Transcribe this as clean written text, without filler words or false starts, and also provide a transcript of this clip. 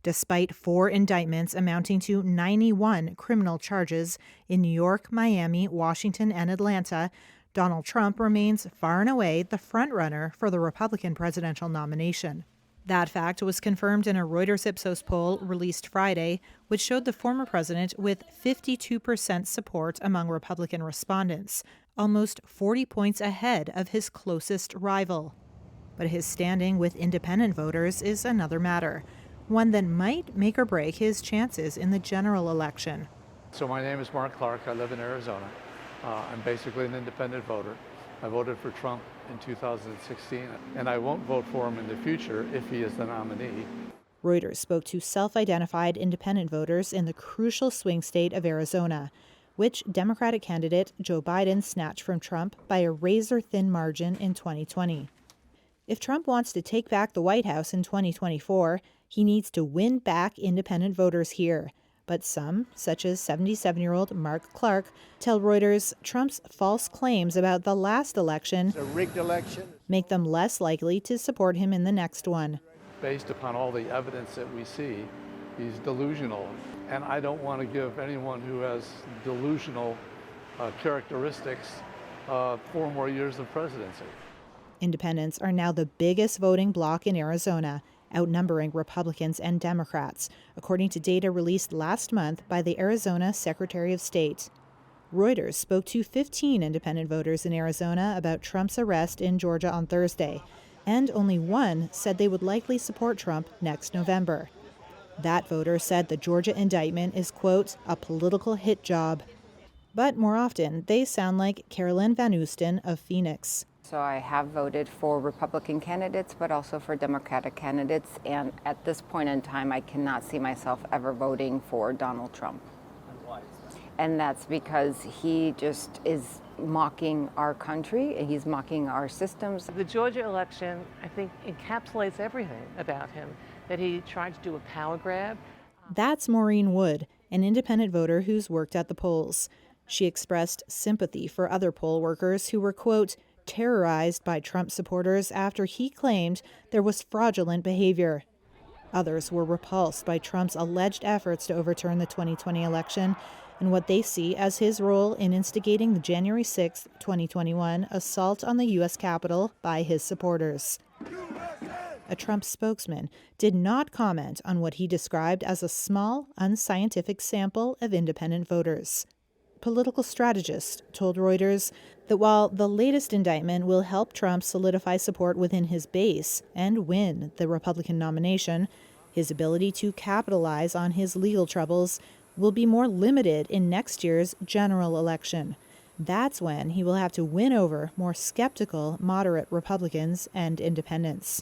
Despite 4 indictments amounting to 91 criminal charges in New York, Miami, Washington, and Atlanta, Donald Trump remains far and away the frontrunner for the Republican presidential nomination. That fact was confirmed in a Reuters Ipsos poll released Friday, which showed the former president with 52% support among Republican respondents, almost 40 points ahead of his closest rival. But his standing with independent voters is another matter, one that might make or break his chances in the general election. So my name is Mark Clark. I live in Arizona. I'm basically an independent voter. I voted for Trump in 2016, and I won't vote for him in the future if he is the nominee. Reuters spoke to self-identified independent voters in the crucial swing state of Arizona, which Democratic candidate Joe Biden snatched from Trump by a razor-thin margin in 2020. If Trump wants to take back the White House in 2024, he needs to win back independent voters here. But some, such as 77-year-old Mark Clark, tell Reuters Trump's false claims about the last election, It's a rigged election, make them less likely to support him in the next one. Based upon all the evidence that we see, he's delusional. And I don't want to give anyone who has delusional characteristics 4 more years of presidency. Independents are now the biggest voting bloc in Arizona, outnumbering Republicans and Democrats, according to data released last month by the Arizona Secretary of State. Reuters spoke to 15 independent voters in Arizona about Trump's arrest in Georgia on Thursday, and only one said they would likely support Trump next November. That voter said the Georgia indictment is, quote, a political hit job. But more often, they sound like Carolyn Van Oosten of Phoenix. So I have voted for Republican candidates, but also for Democratic candidates. And at this point in time, I cannot see myself ever voting for Donald Trump. and why is that? And that's because he just is mocking our country, and he's mocking our systems. The Georgia election, I think, encapsulates everything about him, that he tried to do a power grab. That's Maureen Wood, an independent voter who's worked at the polls. She expressed sympathy for other poll workers who were, quote, terrorized by Trump supporters after he claimed there was fraudulent behavior. Others were repulsed by Trump's alleged efforts to overturn the 2020 election and what they see as his role in instigating the January 6, 2021 assault on the U.S. Capitol by his supporters. A Trump spokesman did not comment on what he described as a small, unscientific sample of independent voters. Political strategist told Reuters that while the latest indictment will help Trump solidify support within his base and win the Republican nomination, his ability to capitalize on his legal troubles will be more limited in next year's general election. That's when he will have to win over more skeptical moderate Republicans and independents.